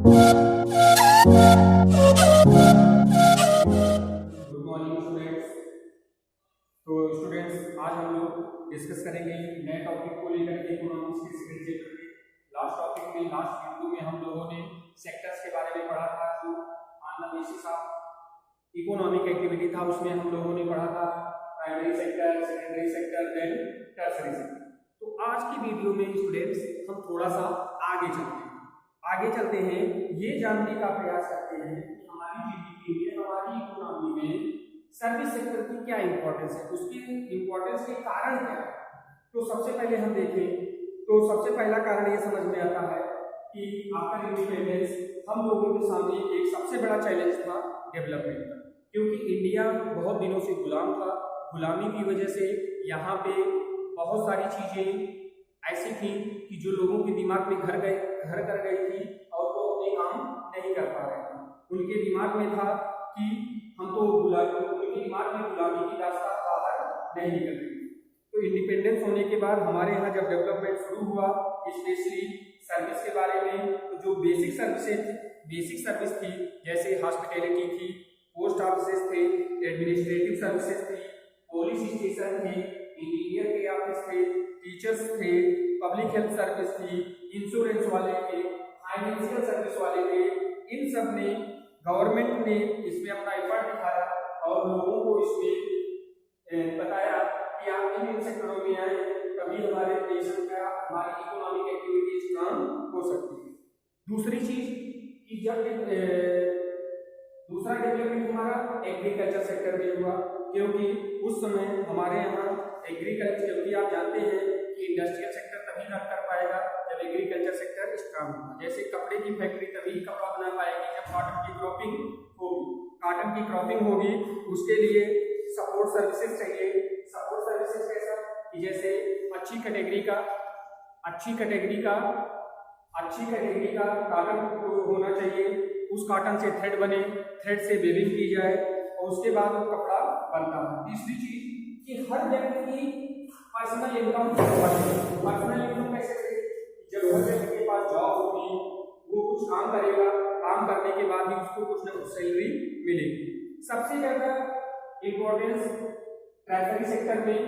Good morning students. तो students, आज हम लोग डिस्कस करेंगे नए टॉपिक को लेकर के इकोनॉमिक्स के सेकंड चैप्टर के लास्ट टॉपिक में। लास्ट वीडियो में हम लोगों ने सेक्टर्स के बारे में पढ़ा था, जो on the basis of economic activity था। उसमें हम लोगों ने पढ़ा था primary sector, secondary sector, then tertiary sector. तो आज की वीडियो में स्टूडेंट्स हम थोड़ा सा आगे चलते हैं, ये जानने का प्रयास करते हैं कि हमारी जीडीपी में, हमारी इकोनॉमी में सर्विस सेक्टर की क्या इंपॉर्टेंस है, उसकी इंपॉर्टेंस के कारण क्या है। तो सबसे पहले हम देखें तो सबसे पहला कारण ये समझ में आता है कि आफ्टर इंडिपेंडेंस हम लोगों के सामने एक सबसे बड़ा चैलेंज था डेवलपमेंट का, क्योंकि इंडिया बहुत दिनों से गुलाम था। गुलामी की वजह से यहाँ पे बहुत सारी चीजें ऐसी थी कि जो लोगों के दिमाग में घर कर गई थी और वो अपने काम नहीं कर पा रहे थे। उनके दिमाग में था कि हम तो उनके दिमाग में गुलामी की दास्तां बाहर नहीं निकल रही। तो इंडिपेंडेंस होने के बाद हमारे यहाँ जब डेवलपमेंट शुरू हुआ, स्पेशली सर्विस के बारे में, तो जो बेसिक सर्विस थी, जैसे हॉस्पिटैलिटी थी, पोस्ट ऑफिसेस थे, एडमिनिस्ट्रेटिव सर्विसेज थी, पुलिस स्टेशन थी, इंजीनियर के ऑफिस थे, टीचर्स थे, पब्लिक हेल्थ सर्विस थी, इंश्योरेंस वाले थे, फाइनेंशियल सर्विस वाले थे। इन सब ने गवर्नमेंट ने इसमें अपना एफर्ट दिखाया और लोगों को इसमें बताया कि आप इन सेक्टरों में आए, तभी हमारे देश का, हमारी इकोनॉमिक एक्टिविटी स्ट्रांग हो सकती है। दूसरी चीज कि जब दूसरा डेवलपमेंट हमारा एग्रीकल्चर सेक्टर में हुआ, क्योंकि उस समय हमारे यहाँ एग्रीकल्चर, क्योंकि आप जानते हैं कि इंडस्ट्रियल सेक्टर तभी रन कर पाएगा जब एग्रीकल्चर सेक्टर स्ट्रांग होगा। जैसे कपड़े की फैक्ट्री तभी कपड़ा बना पाएगी जब कॉटन की क्रॉपिंग होगी। कॉटन की क्रॉपिंग होगी, उसके लिए सपोर्ट सर्विसेज चाहिए। सपोर्ट सर्विसेज कैसा कि जैसे अच्छी कैटेगरी का कॉटन होना चाहिए, उस कॉटन से थ्रेड बने, थ्रेड से वेविंग की जाए और उसके बाद वो कपड़ा बनता है। तीसरी चीज कि हर व्यक्ति की पर्सनल इनकम कैसे, जब हर व्यक्ति के पास जॉब होगी, वो कुछ काम करेगा, काम करने के बाद ही उसको कुछ ना कुछ सैलरी मिलेगी। सबसे ज्यादा इंपॉर्टेंस टर्सरी सेक्टर में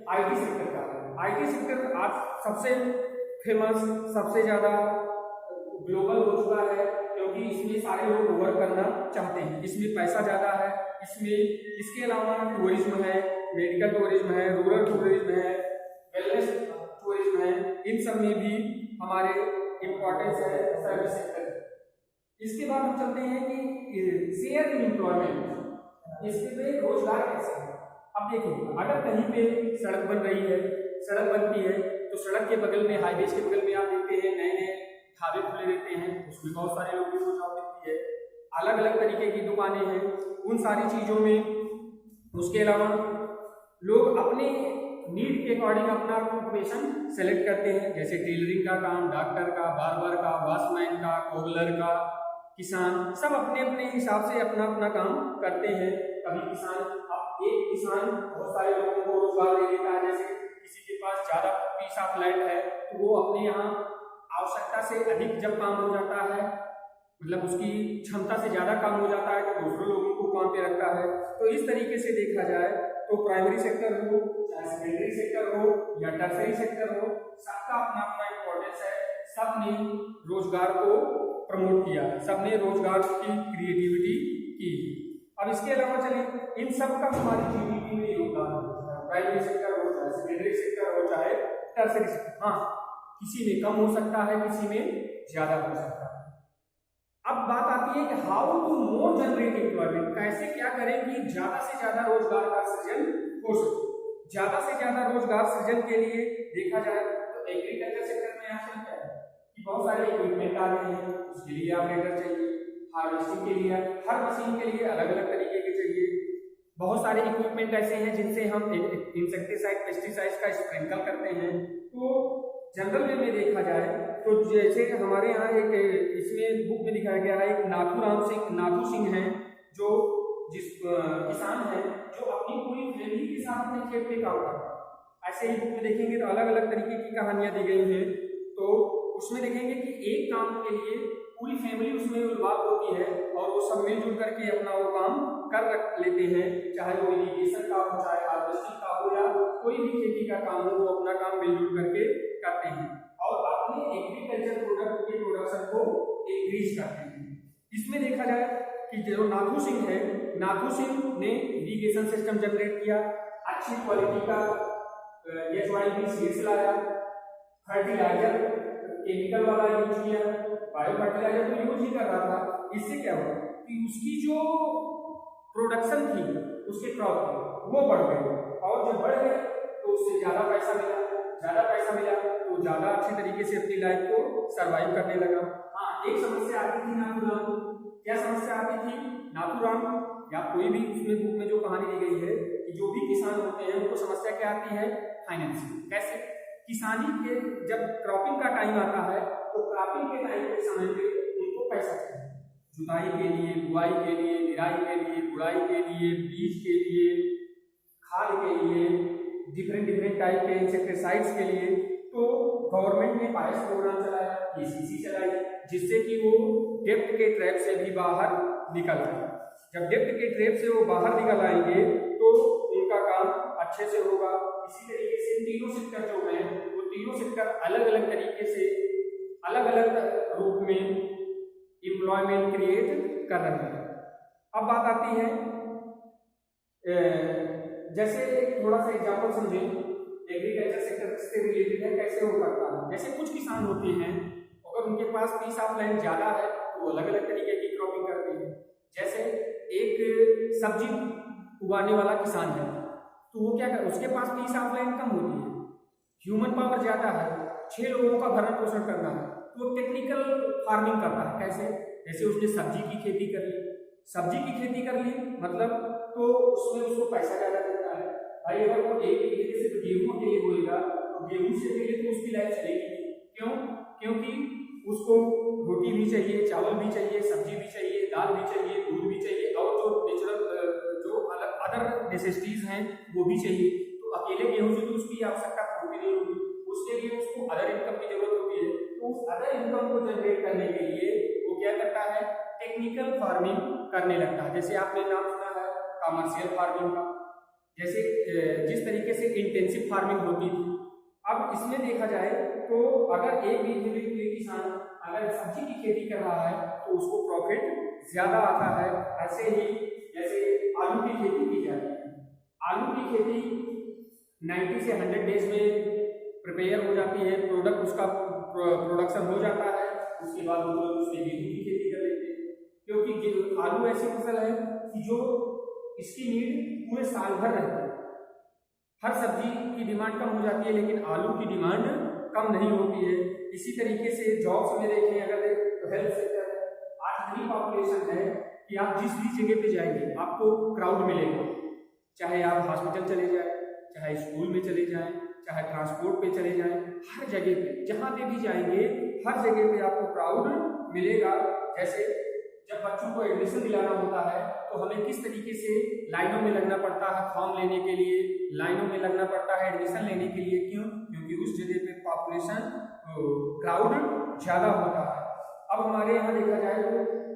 आईटी सेक्टर का है। आईटी सेक्टर आज सबसे फेमस, सबसे ज्यादा ग्लोबल हो चुका है, क्योंकि इसमें सारे लोग वर्क करना चाहते हैं। इसमें पैसा ज्यादा है, इसके अलावा टूरिज्म है, मेडिकल टूरिज्म है, रूरल टूरिज्म है, वेलनेस टूरिज्म है। इन सब में भी हमारे इम्पोर्टेंस है सर्विस सेक्टर। इसके बाद हम चलते हैं कि शेयर इन एम्प्लॉयमेंट, इसके पे रोजगार कैसे है। अब देखिए, अगर कहीं पे सड़क बन रही है, सड़क बनती है, तो सड़क के बगल में, हाईवेज के बगल में आप देखते हैं नए नए ढाबे खुले रहते हैं, उसमें बहुत सारे लोगों की रोजगार मिलती है। अलग अलग तरीके की दुकानें हैं, उन सारी चीजों में। उसके अलावा लोग अपने नीड के अकॉर्डिंग अपना ऑक्यूपेशन सेलेक्ट करते हैं, जैसे टेलरिंग का काम, डॉक्टर का, बार्बर का, वॉचमैन का, कोबलर का, किसान, सब अपने अपने हिसाब से अपना अपना काम करते हैं। कभी एक किसान बहुत सारे लोगों को रोजगार दे देता है। जैसे किसी के पास ज्यादा पीस ऑफ लैंड है, तो वो अपने यहाँ आवश्यकता से अधिक जब काम हो जाता है, मतलब उसकी क्षमता से ज्यादा काम हो जाता है, तो दूसरे लोगों को काम पे रखता है। तो इस तरीके से देखा जाए तो प्राइमरी सेक्टर हो, चाहे सेकेंडरी सेक्टर हो या टर्सरी सेक्टर हो, सबका अपना अपना इम्पोर्टेंस है। सबने रोजगार को प्रमोट किया, सबने रोजगार की क्रिएटिविटी की। अब इसके अलावा चलिए, इन सब का हमारी जीडीपी में योगदान है, प्राइमरी सेक्टर हो, चाहे सेकेंडरी सेक्टर हो, चाहे टर्सरी सेक्टर। हाँ, किसी में कम हो सकता है, किसी में ज्यादा हो सकता है। अब बात आती है कि how to more generate employment, कैसे क्या करें कि ज्यादा से ज्यादा रोजगार का सृजन हो सके। ज्यादा से ज्यादा रोजगार सृजन के लिए देखा जाए तो एग्रीकल्चर सेक्टर में आजकल क्या है कि बहुत सारे इक्विपमेंट आ रहे हैं, उसके लिए ऑपरेटर चाहिए, हार्वेस्टिंग के लिए, हर मशीन के लिए अलग अलग तरीके के चाहिए। बहुत सारे इक्विपमेंट ऐसे हैं जिनसे हम इंसेक्टिसाइड, पेस्टिसाइड का स्प्रिंकल करते हैं। तो जनरल वे में देखा जाए तो जैसे हमारे यहाँ एक इसमें बुक में दिखाया गया है, एक नाथू सिंह हैं, जो किसान हैं, जो अपनी पूरी फैमिली के साथ अपने खेत में काम करते हैं। ऐसे ही बुक में देखेंगे तो अलग अलग तरीके की कहानियां दी गई हैं। तो उसमें देखेंगे कि एक काम के लिए पूरी फैमिली ऑटोमेटिकली उसमें इन्वॉल्व होती है और वो सब मिलजुल करके अपना वो काम कर रख लेते हैं, चाहे वो इरिगेशन का हो, चाहे हार्वेस्टिंग का हो, या कोई भी खेती का काम हो, वो अपना काम मिलजुल करके करते हैं और अपने एग्रीकल्चर प्रोडक्ट के प्रोडक्शन को इंक्रीज करते हैं। इसमें देखा जाए कि जो नाथू सिंह है, नाथू सिंह ने इरिगेशन सिस्टम जनरेट किया, अच्छी क्वालिटी का HYP सीड्स लाया, फर्टिलाइजर केमिकल वाला यूज किया, बायो फर्टिलाइजर तो यूज ही कर रहा था। इससे क्या हुआ कि उसकी जो प्रोडक्शन थी उसके क्रॉप की वो बढ़ गई, और जब बढ़ गए तो उससे ज़्यादा पैसा मिला, तो ज़्यादा अच्छे तरीके से अपनी लाइफ को सरवाइव करने लगा। हाँ, एक समस्या आती थी नाथूराम, क्या समस्या आती थी नाथूराम, या कोई भी उसमें बुक में जो कहानी दी गई है कि जो भी किसान होते हैं उनको समस्या क्या आती है, फाइनेंशियल। कैसे? किसानी के जब क्रॉपिंग का टाइम आता है तो क्रॉपिंग के टाइम के समय पे उनको पैसा चाहिए, जुताई के लिए, बुआई के लिए, निराई के लिए, गुड़ाई के लिए, बीज के लिए, खाद के लिए, डिफरेंट टाइप के इंसेक्टिसाइड्स के लिए। तो गवर्नमेंट ने पायस प्रोग्राम चलाया, KCC चलाई, जिससे कि वो डेप्ट के ट्रैप से भी बाहर निकल आए। जब डेप्ट के ट्रैप से वो बाहर निकल आएंगे तो उनका काम अच्छे से होगा। इसी तरीके से तीनों सेक्टर जो हैं वो तीनों सेक्टर अलग अलग तरीके से अलग अलग रूप में एम्प्लॉयमेंट क्रिएट कर रहे हैं। अब बात आती है, जैसे थोड़ा सा एग्जाम्पल समझें, एग्रीकल्चर सेक्टर से रिलेटेड है, कैसे हो करता है। जैसे कुछ किसान होते हैं, अगर उनके पास पीस ऑफ लैंड ज़्यादा है तो अलग अलग तरीके की क्रॉपिंग करते हैं। जैसे एक सब्जी उगाने वाला किसान है तो वो क्या कर, उसके पास पीस ऑफ लैंड कम होती है, ह्यूमन पावर ज़्यादा है, 6 लोगों का भरण पोषण करना है, तो टेक्निकल फार्मिंग करता है। कैसे? जैसे उसने सब्जी की खेती कर ली, मतलब तो उसमें उसको पैसा ज़्यादा देता है। भाई अगर वो एक तरीके से गेहूँ अकेले बोएगा तो गेहूँ से अकेले तो उसकी लाइफ चलेगी नहीं। क्यों? क्योंकि उसको रोटी भी चाहिए, चावल भी चाहिए, सब्जी भी चाहिए, दाल भी चाहिए, दूध भी चाहिए, और जो नेचुरल जो अदर नेसेसिटीज हैं वो भी चाहिए। तो अकेले गेहूँ से तो उसकी आवश्यकता पूरी नहीं होगी, उसके लिए उसको अदर इनकम की जरूरत होती है। तो उस अदर इनकम को जनरेट करने के लिए वो क्या करता है, टेक्निकल फार्मिंग करने लगता है। जैसे आपने नाम सुना है कमर्शियल फार्मिंग का, जैसे जिस तरीके से इंटेंसिव फार्मिंग होती थी। अब इसमें देखा जाए तो अगर एक भी किसान अगर सब्जी की खेती कर रहा है तो उसको प्रॉफिट ज्यादा आता है। ऐसे ही जैसे आलू की खेती की जाती है, आलू की खेती 90 से 100 डेज में प्रिपेयर हो जाती है, प्रोडक्ट उसका प्रोडक्शन हो जाता है। उसके बाद वो उसमें गेहूं की खेती कर लेते हैं, क्योंकि आलू ऐसी फसल है कि जो इसकी नीड पूरे साल भर रहती है। हर सब्जी की डिमांड कम हो जाती है लेकिन आलू की डिमांड कम नहीं होती है। इसी तरीके से जॉब्स में देखें अगर तो हेल्थ सेक्टर है, आज इतनी पॉपुलेशन है कि आप जिस भी जगह पे जाएंगे आपको क्राउड मिलेगा, चाहे आप हॉस्पिटल चले जाएं, चाहे स्कूल में चले जाएं, चाहे ट्रांसपोर्ट पे चले जाएं, हर जगह पे जहाँ पे भी जाएंगे हर जगह पे आपको क्राउड मिलेगा। जैसे जब बच्चों को एडमिशन दिलाना होता है तो हमें किस तरीके से लाइनों में लगना पड़ता है, फॉर्म लेने के लिए लाइनों में लगना पड़ता है एडमिशन लेने के लिए। क्यों? क्योंकि उस जगह पे पॉपुलेशन क्राउड ज़्यादा होता है। अब हमारे यहाँ देखा जाए तो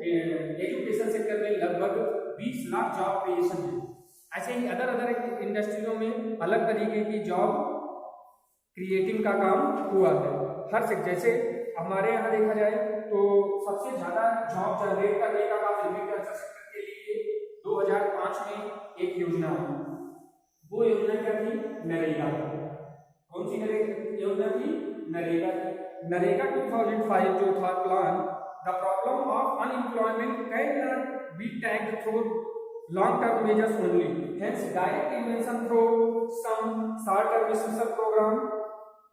एजुकेशन सेक्टर में लगभग 20 लाख जॉब क्रिएशन है। ऐसे ही अदर इंडस्ट्रियों में अलग तरीके की जॉब क्रिएटिंग का काम हुआ है हर सेक्टर। जैसे हमारे यहाँ देखा जाए तो सबसे ज़्यादा जॉब जनरेट करने का काम एग्रीकल्चर सेक्टर के लिए 2005 में एक योजना है। वो योजना क्या थी? नरेगा। कौन सी योजना थी? नरेगा। नरेगा 2005 जो था plan, the problem of unemployment can not be tackled through long term measures only, hence direct invention through some short term social programme.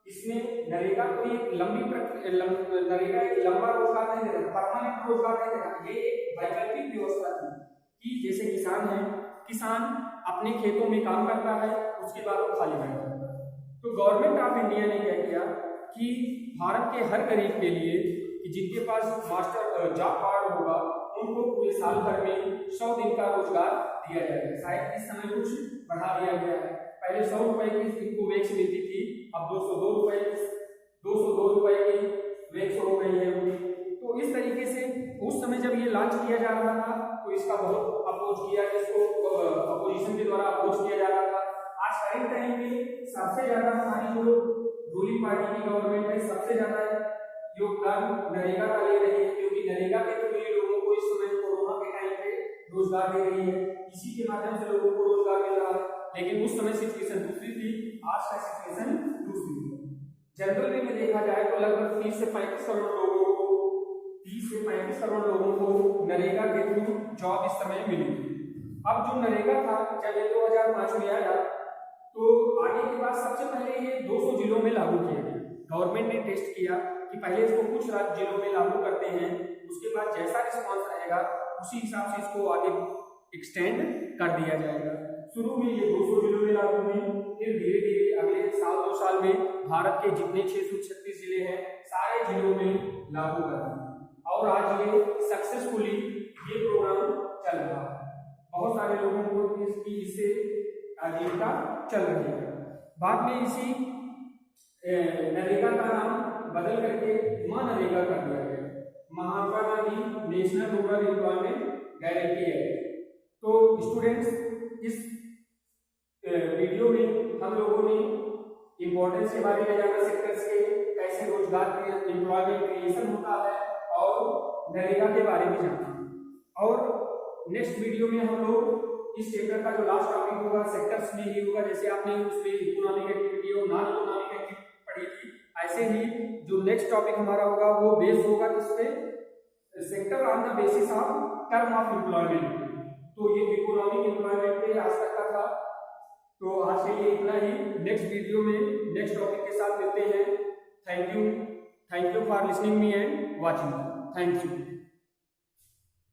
इसमें नरेगा को एक नरेगा एक लंबा रोजगार नहीं देता, परमानेंट रोजगार नहीं देता। ये एक वैकल्पिक व्यवस्था थी कि जैसे किसान है, किसान अपने खेतों में काम करता है, उसके बाद वो खाली बैठ जाता है। तो गवर्नमेंट ऑफ इंडिया ने क्या किया कि भारत के हर गरीब के लिए कि जिनके पास मास्टर जॉब कार्ड होगा उनको पूरे साल भर में 100 दिन का रोजगार दिया जाएगा। शायद इस समय कुछ बढ़ा दिया गया है, पहले 100 रुपए की इनको वैक्स मिलती थी, अब 202 रुपए की वैक्स हो गई है। तो तो इस तरीके से उस समय जब ये लॉन्च किया जा रहा था तो इसका बहुत अपोज किया, इसको अपोजिशन के द्वारा अपोज किया जा रहा था। आज करंट टाइम में सबसे ज्यादा हमारी जो रूलिंग पार्टी की गवर्नमेंट है सबसे ज्यादा योगदान नरेगा का ले रही है, क्योंकि नरेगा के थ्रू ये लोगों को इस समय कोरोना के टाइम पे रोजगार दे रही है, इसी के माध्यम से लोगों को रोजगार मिल रहा है। लेकिन उस समय सिचुएशन दूसरी थी, आज का सिचुएशन दूसरी है। जनरल वे में देखा जाए तो लगभग 30 से 35 करोड़ लोगों को नरेगा के थ्रू जॉब इस समय मिली। अब जो नरेगा था जब ये 2005 में आया तो आगे के बाद सबसे पहले ये 200 जिलों में लागू किया गया। गवर्नमेंट ने टेस्ट किया कि पहले इसको कुछ जिलों में लागू करते हैं, उसके बाद जैसा रिस्पॉन्स रहेगा उसी हिसाब से इसको आगे एक्सटेंड कर दिया जाएगा। शुरू में ये 200 जिलों में लागू हुई, फिर धीरे धीरे अगले साल 2 साल में भारत के जितने 636 जिले हैं सारे जिलों में लागू कर दिया और आज ये सक्सेसफुली ये प्रोग्राम चल रहा है। बहुत सारे लोगों को इससे आजीविका चल रही है। बाद में इसी नरेगा का नाम बदल करके मनरेगा कर दिया गया, Mahatma Gandhi national rural employment guarantee act. तो स्टूडेंट्स, इस वीडियो में हम लोगों ने इम्पोर्टेंस के बारे में जाना, सेक्टर्स के कैसे रोजगार के एम्प्लॉयमेंट क्रिएशन होता है और नरेगा के बारे में जाना। और नेक्स्ट वीडियो में हम लोग इस चैप्टर का जो लास्ट टॉपिक होगा सेक्टर्स में ही होगा। जैसे आपने उसमें इकोनॉमिक एक्टिविटी और नॉन इकोनॉमिक एक्टिविटी पढ़ी थी, ऐसे ही जो नेक्स्ट टॉपिक हमारा होगा वो बेस होगा किस पे, sector on the basis of term of employment. तो ये इकोनॉमिक एम्प्लॉयमेंट पे आज तक का था। तो आज के लिए इतना ही। नेक्स्ट वीडियो में नेक्स्ट टॉपिक के साथ मिलते हैं। Thank you for listening me and watching. Thank you.